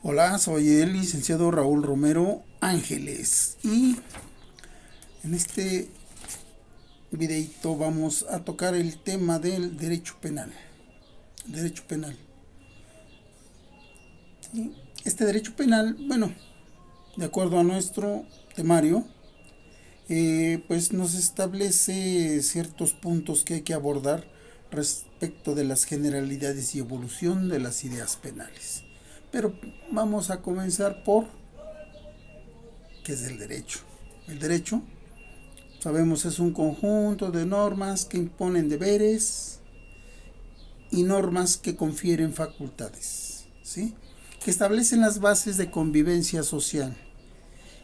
Hola, soy el licenciado Raúl Romero Ángeles y en este videito vamos a tocar el tema del derecho penal. Derecho penal. ¿Sí? Este derecho penal, bueno, de acuerdo a nuestro temario, pues nos establece ciertos puntos que hay que abordar respecto de las generalidades y evolución de las ideas penales. Pero vamos a comenzar por qué es el derecho. El derecho, sabemos, es un conjunto de normas que imponen deberes y normas que confieren facultades, ¿sí? Que establecen las bases de convivencia social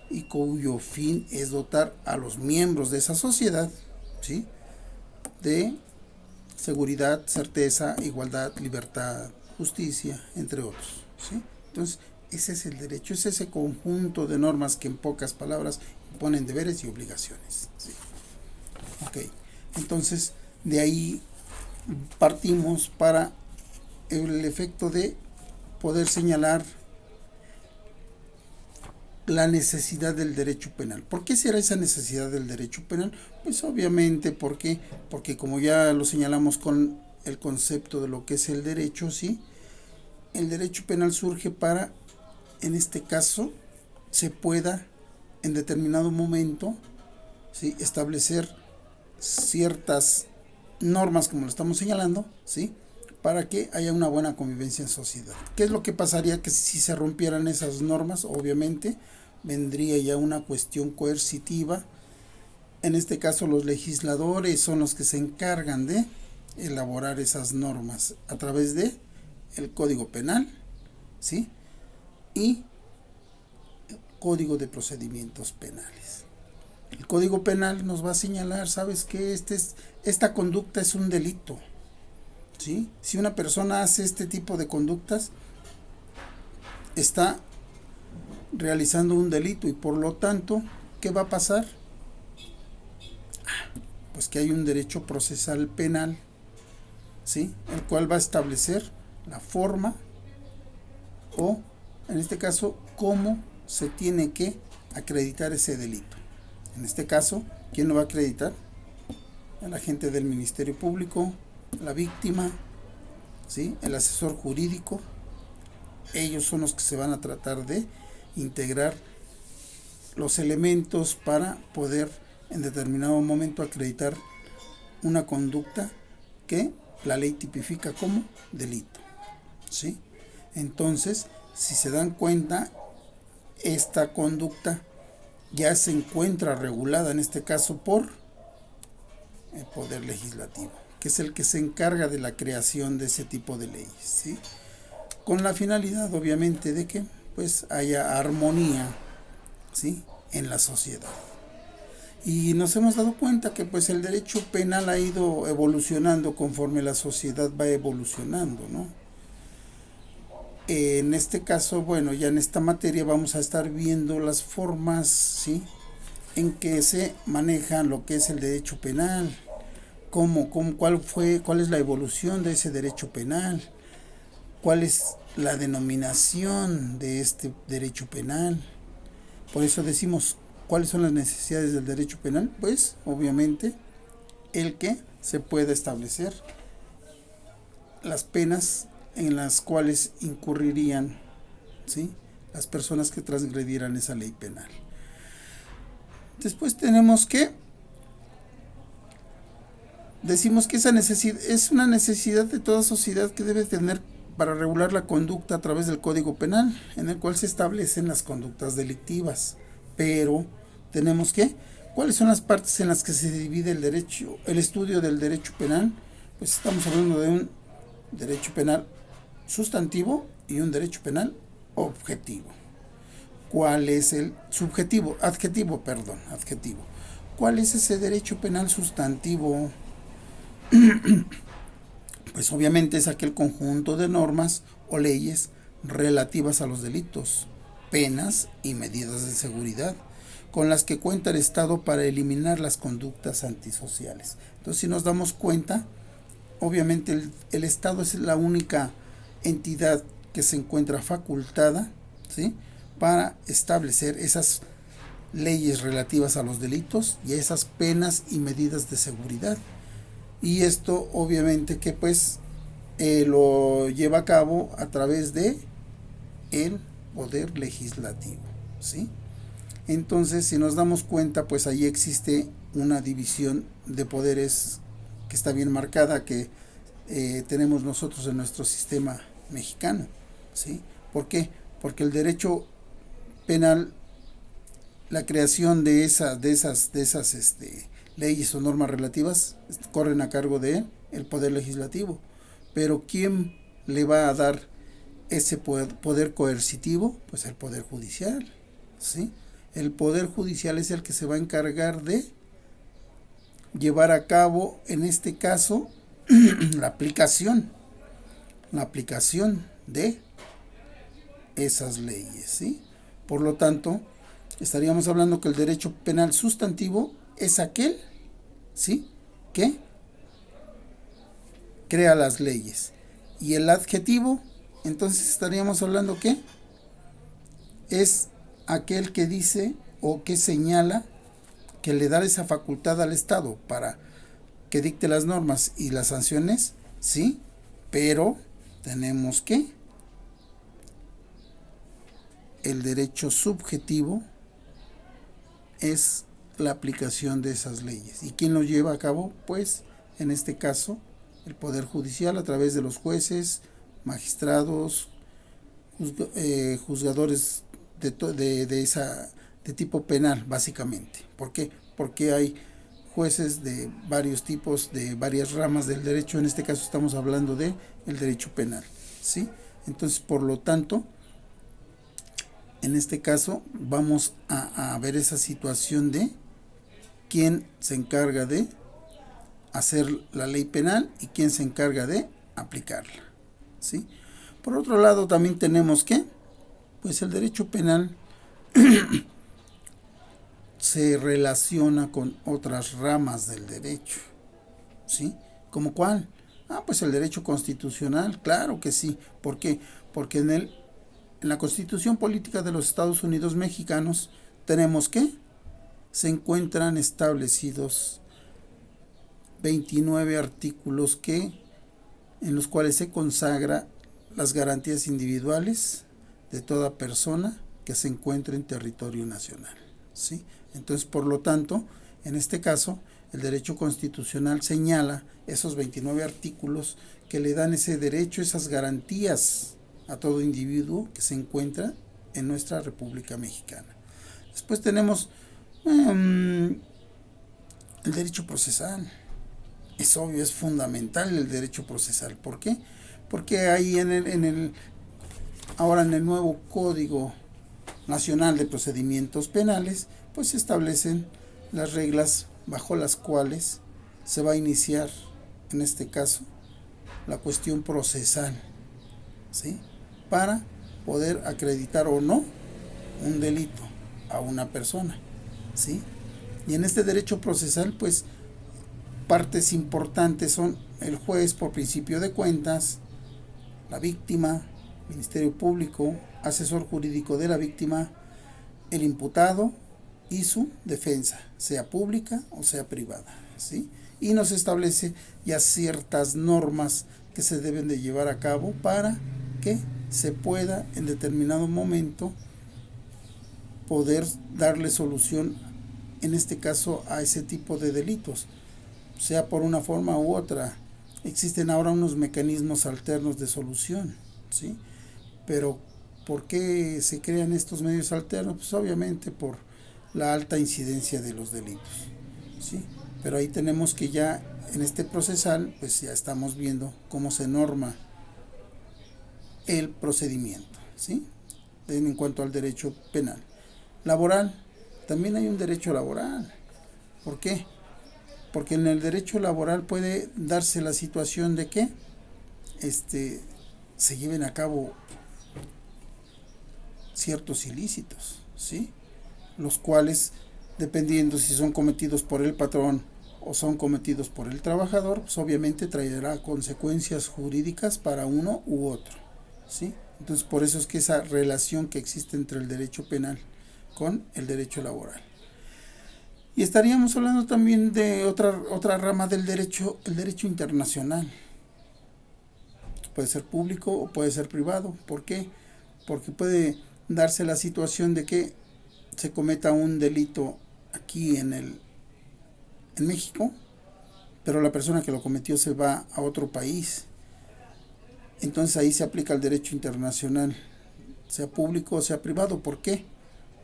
y cuyo fin es dotar a los miembros de esa sociedad, ¿sí?, de seguridad, certeza, igualdad, libertad, justicia, entre otros, ¿sí? Entonces, ese es el derecho, es ese conjunto de normas que en pocas palabras imponen deberes y obligaciones, ¿sí? Ok, entonces de ahí partimos para el efecto de poder señalar la necesidad del derecho penal. ¿Por qué será esa necesidad del derecho penal? Pues obviamente porque como ya lo señalamos con el concepto de lo que es el derecho, ¿sí? El derecho penal surge para, en este caso, se pueda en determinado momento, ¿sí?, establecer ciertas normas, como lo estamos señalando, ¿sí?, para que haya una buena convivencia en sociedad. ¿Qué es lo que pasaría que si se rompieran esas normas? Obviamente vendría ya una cuestión coercitiva. En este caso, los legisladores son los que se encargan de elaborar esas normas a través de el Código Penal, ¿sí?, y Código de Procedimientos Penales. El Código Penal nos va a señalar, ¿sabes qué? Esta conducta es un delito, ¿sí? Si una persona hace este tipo de conductas, está realizando un delito y por lo tanto, ¿qué va a pasar? Pues que hay un derecho procesal penal, ¿sí?, el cual va a establecer la forma o, en este caso, cómo se tiene que acreditar ese delito. En este caso, ¿quién lo va a acreditar? El agente del Ministerio Público, la víctima, ¿sí?, el asesor jurídico. Ellos son los que se van a tratar de integrar los elementos para poder en determinado momento acreditar una conducta que la ley tipifica como delito, ¿sí? Entonces, si se dan cuenta, esta conducta ya se encuentra regulada en este caso por el Poder Legislativo, que es el que se encarga de la creación de ese tipo de leyes, ¿sí?, con la finalidad obviamente de que pues haya armonía, ¿sí?, en la sociedad. Y nos hemos dado cuenta que pues el derecho penal ha ido evolucionando conforme la sociedad va evolucionando, ¿no? En este caso, bueno, ya en esta materia vamos a estar viendo las formas, ¿sí?, en que se maneja lo que es el derecho penal, cuál es la evolución de ese derecho penal, cuál es la denominación de este derecho penal. Por eso decimos, ¿cuáles son las necesidades del derecho penal? Pues, obviamente, el que se pueda establecer las penas en las cuales incurrirían, ¿sí?, las personas que transgredieran esa ley penal. Después tenemos que decimos que esa necesidad es una necesidad de toda sociedad que debe tener para regular la conducta a través del Código Penal, en el cual se establecen las conductas delictivas. Pero tenemos que, ¿cuáles son las partes en las que se divide el derecho, el estudio del derecho penal? Pues estamos hablando de un derecho penal sustantivo y un derecho penal objetivo. ¿Cuál es el subjetivo? Adjetivo, perdón, adjetivo. ¿Cuál es ese derecho penal sustantivo? Pues obviamente es aquel conjunto de normas o leyes relativas a los delitos, penas y medidas de seguridad con las que cuenta el Estado para eliminar las conductas antisociales. Entonces, si nos damos cuenta, obviamente el Estado es la única entidad que se encuentra facultada ¿sí? Para establecer esas leyes relativas a los delitos y a esas penas y medidas de seguridad. Y esto obviamente que pues lo lleva a cabo a través de el poder legislativo, ¿sí? Entonces, si nos damos cuenta, pues ahí existe una división de poderes que está bien marcada, que tenemos nosotros en nuestro sistema mexicano, ¿sí? ¿Por qué? Porque el derecho penal, la creación de esas leyes o normas relativas corren a cargo de el poder legislativo, pero ¿quién le va a dar ese poder coercitivo? Pues el poder judicial, ¿sí? El poder judicial es el que se va a encargar de llevar a cabo, en este caso, la aplicación de esas leyes, ¿sí? Por lo tanto, estaríamos hablando que el derecho penal sustantivo es aquel, ¿sí?, que crea las leyes. Y el adjetivo, entonces estaríamos hablando que es aquel que dice o que señala, que le da esa facultad al Estado para que dicte las normas y las sanciones, ¿sí? Pero tenemos que el derecho subjetivo es la aplicación de esas leyes. ¿Y quién lo lleva a cabo? Pues, en este caso, el Poder Judicial a través de los jueces, magistrados, juzgadores de tipo penal, básicamente. ¿Por qué? Porque hay jueces de varios tipos, de varias ramas del derecho. En este caso estamos hablando de el derecho penal, ¿sí? Entonces, por lo tanto, en este caso vamos a ver esa situación de quién se encarga de hacer la ley penal y quién se encarga de aplicarla, ¿sí? Por otro lado, también tenemos que, pues el derecho penal se relaciona con otras ramas del derecho, ¿sí? ¿Cómo cuál? Pues el derecho constitucional, claro que sí. ¿Por qué? Porque en la Constitución Política de los Estados Unidos Mexicanos tenemos que se encuentran establecidos 29 artículos en los cuales se consagra las garantías individuales de toda persona que se encuentre en territorio nacional, ¿sí? Entonces, por lo tanto, en este caso, el derecho constitucional señala esos 29 artículos que le dan ese derecho, esas garantías a todo individuo que se encuentra en nuestra República Mexicana. Después tenemos el derecho procesal. Es obvio, es fundamental el derecho procesal. ¿Por qué? Porque ahí ahora en el nuevo Código Nacional de Procedimientos Penales, pues se establecen las reglas bajo las cuales se va a iniciar, en este caso, la cuestión procesal, ¿sí?, para poder acreditar o no un delito a una persona, ¿sí? Y en este derecho procesal, pues, partes importantes son el juez por principio de cuentas, la víctima, Ministerio Público, asesor jurídico de la víctima, el imputado y su defensa, sea pública o sea privada, ¿sí? Y nos establece ya ciertas normas que se deben de llevar a cabo para que se pueda en determinado momento poder darle solución, en este caso, a ese tipo de delitos, sea por una forma u otra. Existen ahora unos mecanismos alternos de solución, ¿sí? Pero ¿por qué se crean estos medios alternos? Pues obviamente por la alta incidencia de los delitos, ¿sí? Pero ahí tenemos que ya en este procesal, pues ya estamos viendo cómo se norma el procedimiento, ¿sí?, en cuanto al derecho penal. Laboral, también hay un derecho laboral. ¿Por qué? Porque en el derecho laboral puede darse la situación de que se lleven a cabo ciertos ilícitos, ¿sí?, los cuales, dependiendo si son cometidos por el patrón o son cometidos por el trabajador, pues obviamente traerá consecuencias jurídicas para uno u otro, ¿sí? Entonces, por eso es que esa relación que existe entre el derecho penal con el derecho laboral. Y estaríamos hablando también de otra rama del derecho, el derecho internacional. Puede ser público o puede ser privado. ¿Por qué? Porque puede darse la situación de que se cometa un delito aquí en México, pero la persona que lo cometió se va a otro país. Entonces ahí se aplica el derecho internacional, sea público o sea privado. ¿Por qué?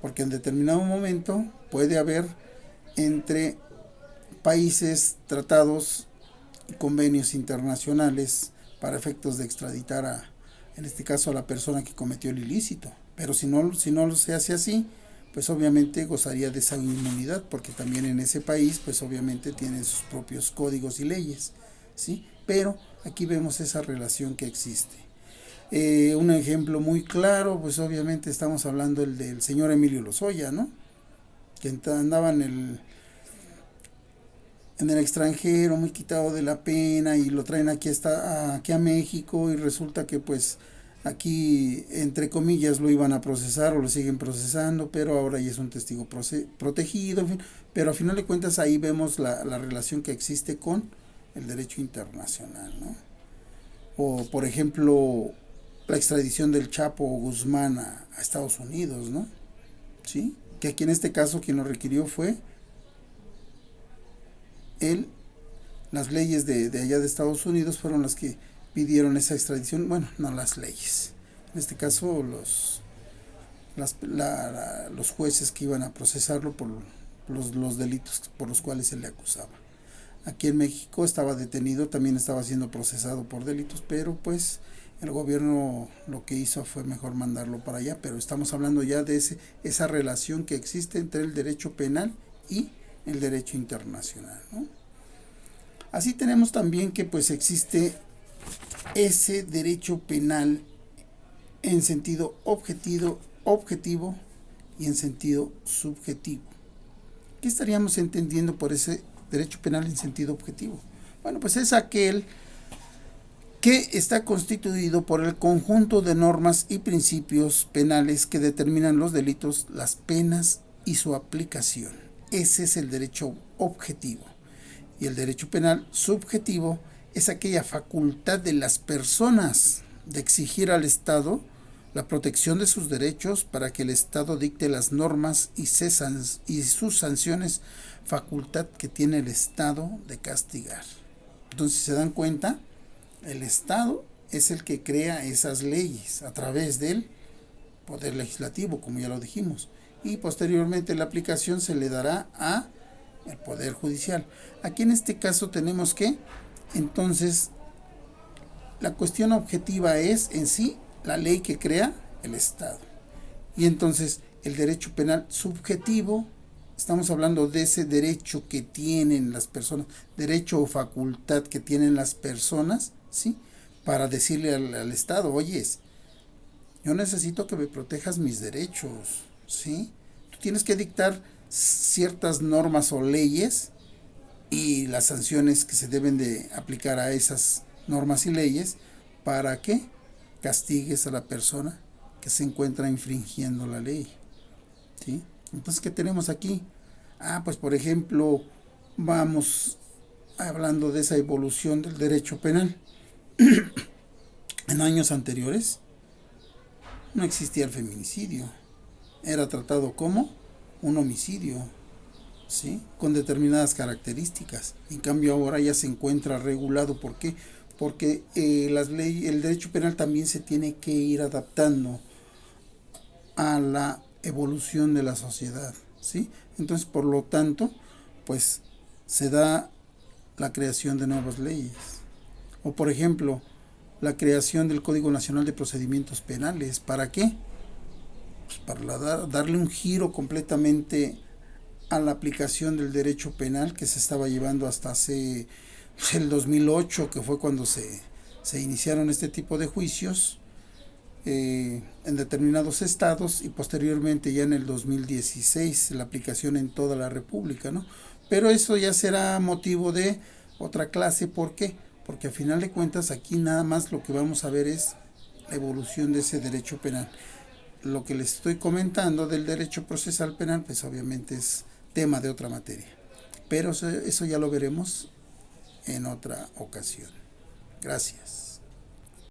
Porque en determinado momento puede haber entre países tratados y convenios internacionales para efectos de extraditar en este caso, a la persona que cometió el ilícito. Pero si no se hace así, pues obviamente gozaría de esa inmunidad, porque también en ese país, pues obviamente tienen sus propios códigos y leyes, ¿sí? Pero aquí vemos esa relación que existe. Un ejemplo muy claro, pues obviamente estamos hablando del señor Emilio Lozoya, ¿no? Que andaba en el extranjero, muy quitado de la pena, y lo traen aquí a México, y resulta que pues aquí, entre comillas, lo iban a procesar o lo siguen procesando, pero ahora ya es un testigo protegido, en fin. Pero a final de cuentas ahí vemos la relación que existe con el derecho internacional, ¿no? O por ejemplo, la extradición del Chapo Guzmán a Estados Unidos, ¿no? ¿Sí? Que aquí en este caso quien lo requirió fue él. Las leyes de allá de Estados Unidos fueron las que pidieron esa extradición. Bueno, no las leyes, en este caso los jueces que iban a procesarlo por los delitos por los cuales se le acusaba. Aquí en México estaba detenido, también estaba siendo procesado por delitos, pero pues el gobierno lo que hizo fue mejor mandarlo para allá. Pero estamos hablando ya de esa relación que existe entre el derecho penal y el derecho internacional, ¿no? Así tenemos también que pues existe ese derecho penal en sentido objetivo y en sentido subjetivo. ¿Qué estaríamos entendiendo por ese derecho penal en sentido objetivo? Bueno, pues es aquel que está constituido por el conjunto de normas y principios penales que determinan los delitos, las penas y su aplicación. Ese es el derecho objetivo. Y el derecho penal subjetivo es aquella facultad de las personas de exigir al Estado la protección de sus derechos para que el Estado dicte las normas y sus sanciones, facultad que tiene el Estado de castigar. Entonces, ¿se dan cuenta? El Estado es el que crea esas leyes a través del Poder Legislativo, como ya lo dijimos, y posteriormente la aplicación se le dará a el Poder Judicial. Aquí en este caso tenemos que, entonces, la cuestión objetiva es en sí la ley que crea el Estado. Y entonces el derecho penal subjetivo, estamos hablando de ese derecho que tienen las personas, derecho o facultad que tienen las personas, ¿sí? Para decirle al Estado, oyes, yo necesito que me protejas mis derechos, ¿sí? Tú tienes que dictar ciertas normas o leyes y las sanciones que se deben de aplicar a esas normas y leyes para que castigues a la persona que se encuentra infringiendo la ley, ¿sí? Entonces, ¿qué tenemos aquí? Pues por ejemplo, vamos hablando de esa evolución del derecho penal. En años anteriores no existía el feminicidio, era tratado como un homicidio, ¿sí? Con determinadas características. En cambio ahora ya se encuentra regulado. ¿Por qué? Porque el derecho penal también se tiene que ir adaptando a la evolución de la sociedad, ¿sí? Entonces, por lo tanto, pues se da la creación de nuevas leyes. O por ejemplo, la creación del Código Nacional de Procedimientos Penales. ¿Para qué? Pues para darle un giro completamente a la aplicación del derecho penal que se estaba llevando hasta hace el 2008, que fue cuando se iniciaron este tipo de juicios en determinados estados, y posteriormente ya en el 2016 la aplicación en toda la República, ¿no? Pero eso ya será motivo de otra clase. ¿Por qué? Porque a final de cuentas aquí nada más lo que vamos a ver es la evolución de ese derecho penal. Lo que les estoy comentando del derecho procesal penal, pues obviamente es tema de otra materia. Pero eso ya lo veremos en otra ocasión. Gracias.